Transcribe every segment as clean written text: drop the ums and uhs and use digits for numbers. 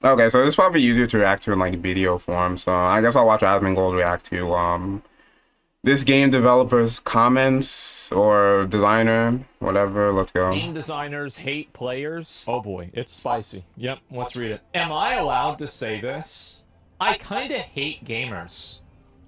Okay, so it's probably easier to react to in like video form. So I guess I'll watch Asmongold react to this game developer's comments or designer, whatever. Let's go. Game designers hate players. Oh boy, it's spicy. Yep, let's read it. Am I allowed to say this? I kinda hate gamers.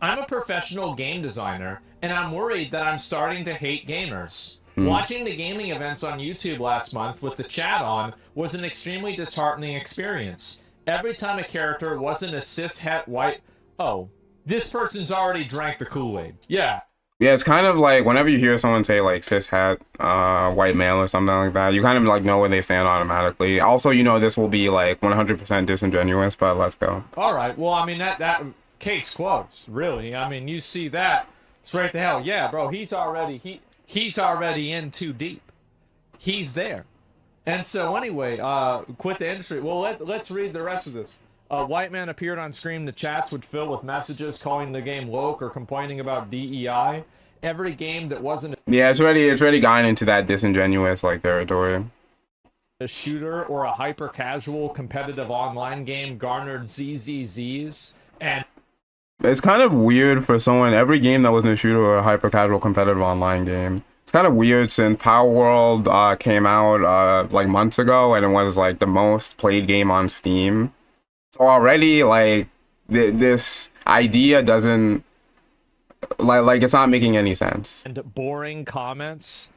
I'm a professional game designer, and I'm worried that I'm starting to hate gamers. Watching the gaming events on YouTube last month with the chat on was an extremely disheartening experience. Every time a character wasn't a cishet white... Oh, this person's already drank the Kool-Aid. Yeah, Yeah, it's kind of like whenever you hear someone say like cis hat, white male or something like that, you kind of like know where they stand automatically. Also, you know this will be like 100% disingenuous, but let's go. all right. Well, I mean, that case closed, really. I mean, you see that, straight to hell. Yeah, bro, he's already in too deep. He's there. And so anyway, quit the industry. Well, let's read the rest of this. A white man appeared on screen. The chats would fill with messages calling the game woke or complaining about DEI. Every game that wasn't Yeah, it's already gotten into that disingenuous like territory. a shooter or a hyper casual competitive online game garnered ZZZs. And It's kind of weird for someone, every game that wasn't a shooter or a hyper casual competitive online game. It's kind of weird since Power World came out like months ago and it was like the most played game on Steam. So already like this idea doesn't like it's not making any sense. boring comments.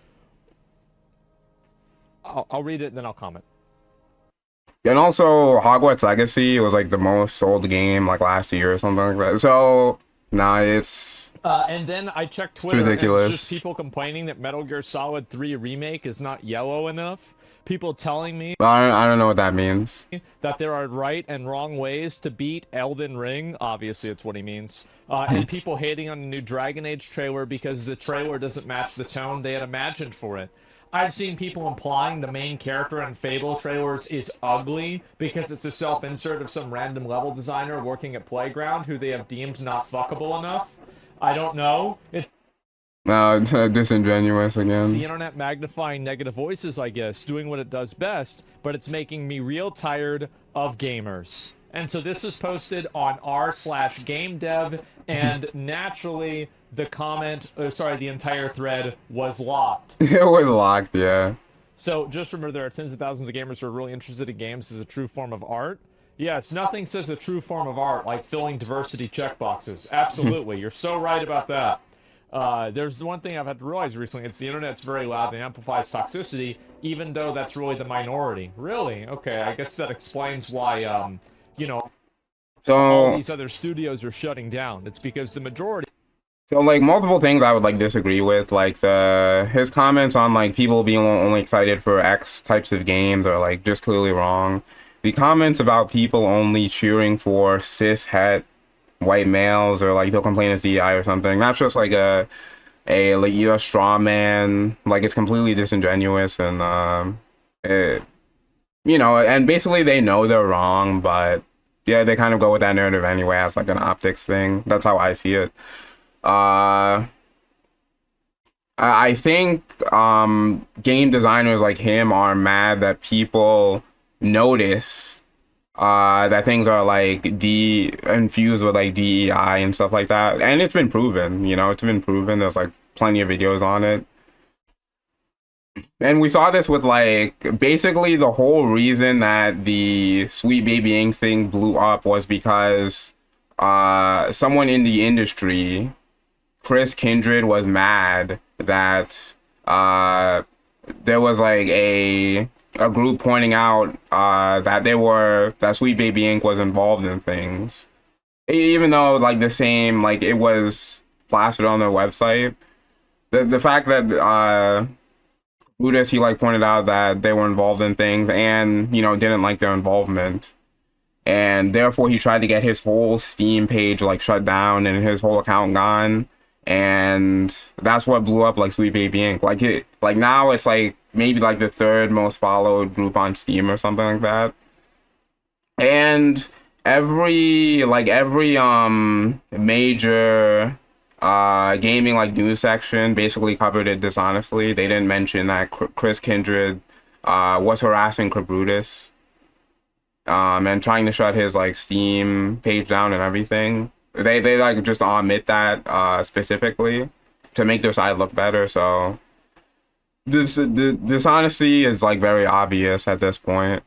I'll read it and then I'll comment. And also Hogwarts Legacy was like the most sold game like last year or something like that. So nah, it's And then I checked Twitter, ridiculous. and it's just people complaining that Metal Gear Solid 3 Remake is not yellow enough. People telling me I don't know what that means. that there are right and wrong ways to beat Elden Ring. Obviously, it's what he means. And people hating on the new Dragon Age trailer because the trailer doesn't match the tone they had imagined for it. I've seen people implying the main character in Fable trailers is ugly because it's a self-insert of some random level designer working at Playground who they have deemed not fuckable enough. I don't know. It's No, it's disingenuous the again. internet magnifying negative voices, I guess, doing what it does best, but it's making me real tired of gamers. And so this was posted on r/game dev, and naturally the the entire thread was locked. It was locked, yeah. So just remember, there are tens of thousands of gamers who are really interested in games as a true form of art. Yes, nothing says a true form of art like filling diversity checkboxes. Absolutely, you're so right about that. There's one thing I've had to realize recently. It's the internet's very loud and amplifies toxicity, even though that's really the minority. Really? Okay, I guess that explains why, all So these other studios are shutting down. It's because the majority... So like multiple things I would like disagree with, like his comments on like people being only excited for X types of games are like just clearly wrong. The comments about people only cheering for cis het white males or like they'll complain it's DI or something. That's just like a like you're a straw man. Like it's completely disingenuous and it, and basically they know they're wrong, but yeah, they kind of go with that narrative anyway as like an optics thing. That's how I see it. I think game designers like him are mad that people notice that things are like infused with like DEI and stuff like that. And it's been proven, it's been proven. There's like plenty of videos on it. And we saw this with like basically the whole reason that the Sweet Baby Inc thing blew up was because someone in the industry, Chris Kindred, was mad that there was like a group pointing out that Sweet Baby Inc was involved in things, even though like the same like it was plastered on their website. The fact that Buddhist, he like pointed out that they were involved in things and didn't like their involvement, and therefore he tried to get his whole Steam page like shut down and his whole account gone. And that's what blew up like Sweet Baby Inc. Like now it's like maybe like the third most followed group on Steam or something like that. And every major gaming like news section basically covered it dishonestly. They didn't mention that Chris Kindred was harassing Brutus. and trying to shut his like Steam page down and everything. They like just omit that specifically to make their side look better. So the dishonesty is like very obvious at this point.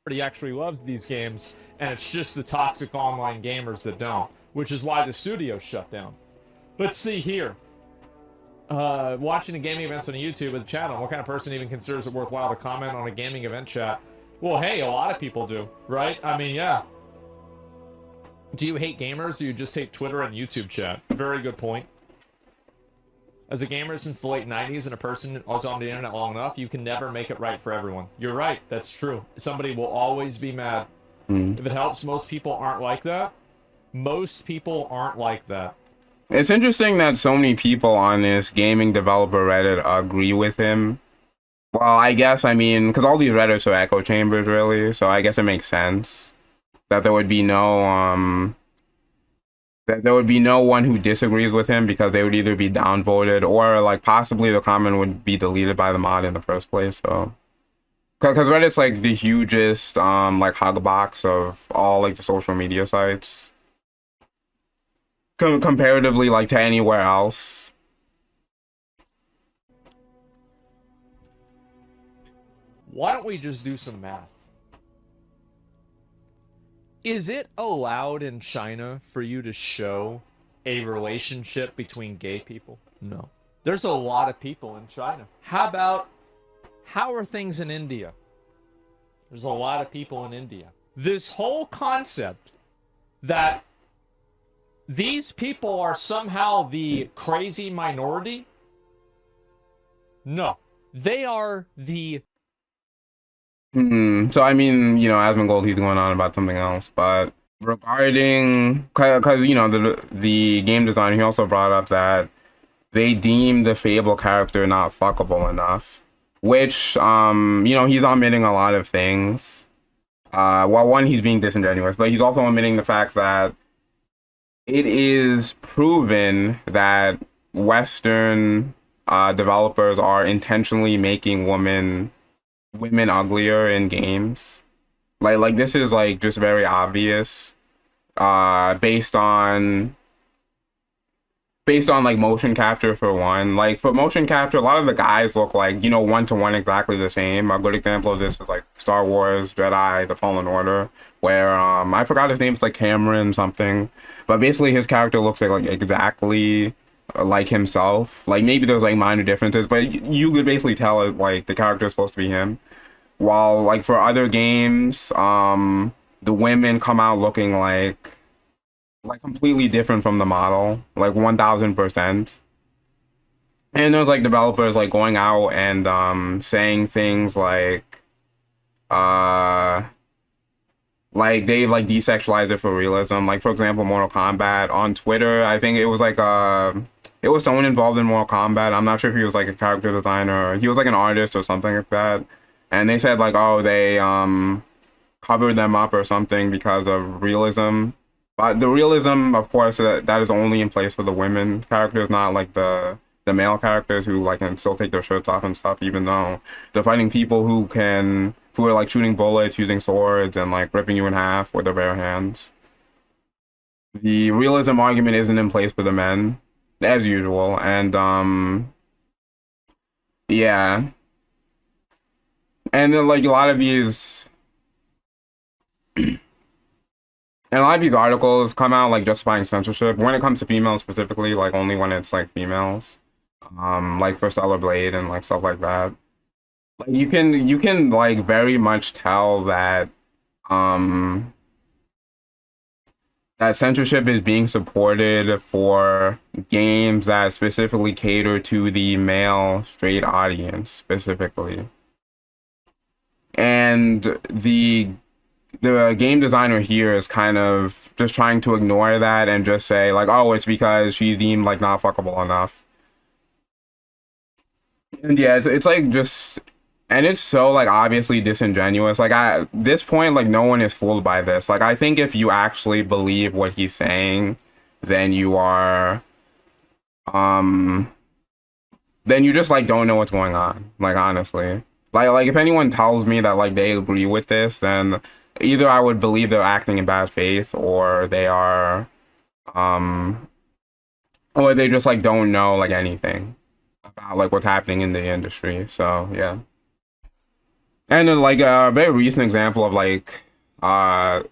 He actually loves these games, and it's just the toxic online gamers that don't, which is why the studio's shut down. Let's see here. Watching the gaming events on YouTube with the channel, what kind of person even considers it worthwhile to comment on a gaming event chat? Well, hey, a lot of people do, right? I mean, yeah. Do you hate gamers, or do you just hate Twitter and YouTube chat? Very good point. As a gamer since the late 90s and a person who's on the internet long enough, you can never make it right for everyone. You're right, that's true. Somebody will always be mad. If it helps, most people aren't like that. Most people aren't like that. It's interesting that so many people on this gaming developer Reddit agree with him. Well, I guess, I mean, because all these Reddits are echo chambers, really, so I guess it makes sense that there would be no one who disagrees with him, because they would either be downvoted or like possibly the comment would be deleted by the mod in the first place. So because Reddit's like the hugest like hug box of all like the social media sites comparatively like to anywhere else. Why don't we just do some math? Is it allowed in China for you to show a relationship between gay people? No. There's a lot of people in China. How are things in India? There's a lot of people in India. This whole concept that these people are somehow the crazy minority? No. They are the... So I mean, you know, Asmongold, he's going on about something else, but regarding, because you know, the game designer, he also brought up that they deemed the Fable character not fuckable enough, which you know, he's omitting a lot of things. Well, one, he's being disingenuous, but he's also omitting the fact that it is proven that Western developers are intentionally making women uglier in games. Like this is like just very obvious, based on like motion capture for one. Like for motion capture, a lot of the guys look like, you know, one to one exactly the same. A good example of this is like Star Wars Jedi: The Fallen Order, where I forgot his name, it's like Cameron something, but basically his character looks like exactly like himself. Like maybe there's like minor differences, but you could basically tell it, like the character is supposed to be him. While like for other games, the women come out looking like completely different from the model, like 1000%. And there's like developers like going out and saying things like they like desexualize it for realism. Like for example, Mortal Kombat on Twitter, I think it was like it was someone involved in Mortal Kombat. I'm not sure if he was like a character designer or he was like an artist or something like that. And they said like, oh, they covered them up or something because of realism. But the realism, of course, that is only in place for the women characters, not like the male characters who like can still take their shirts off and stuff, even though they're fighting people who are like shooting bullets, using swords, and like ripping you in half with their bare hands. The realism argument isn't in place for the men, as usual, and yeah. And then like a lot of these and a lot of these articles come out like justifying censorship when it comes to females specifically, like only when it's like females, like for Stellar Blade and like stuff like that. Like you can like very much tell that that censorship is being supported for games that specifically cater to the male straight audience specifically. And the game designer here is kind of just trying to ignore that and just say like, oh, it's because she's deemed like not fuckable enough. And yeah, it's like just, and it's so like obviously disingenuous. Like at this point, like no one is fooled by this. Like I think if you actually believe what he's saying, then you are then you just like don't know what's going on, like honestly. Like if anyone tells me that like they agree with this, then either I would believe they're acting in bad faith, or they are, um, or they just like don't know like anything about like what's happening in the industry. So yeah. And then, like a very recent example of like uh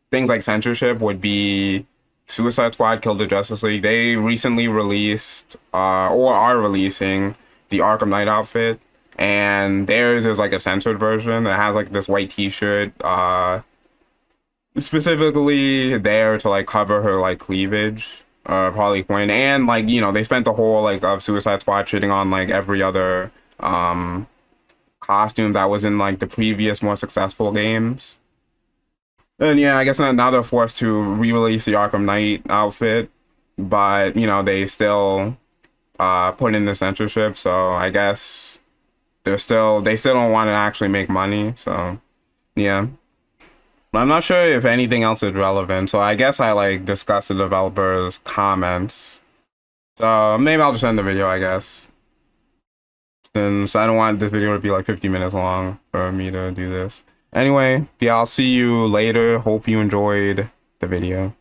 things like censorship would be Suicide Squad Kill the Justice League. They recently released or are releasing the Arkham Knight outfit, and theirs is like a censored version that has like this white t-shirt specifically there to like cover her like cleavage, Harley Quinn. And like, you know, they spent the whole like of Suicide Squad shitting on like every other costume that was in like the previous more successful games. And yeah, I guess now they're forced to re-release the Arkham Knight outfit, but you know, they still put in the censorship, so I guess they still don't want to actually make money, so yeah. But I'm not sure if anything else is relevant, so I guess I like discuss the developers' comments. So maybe I'll just end the video, I guess. Since I don't want this video to be like 50 minutes long for me to do this. Anyway, yeah, I'll see you later. Hope you enjoyed the video.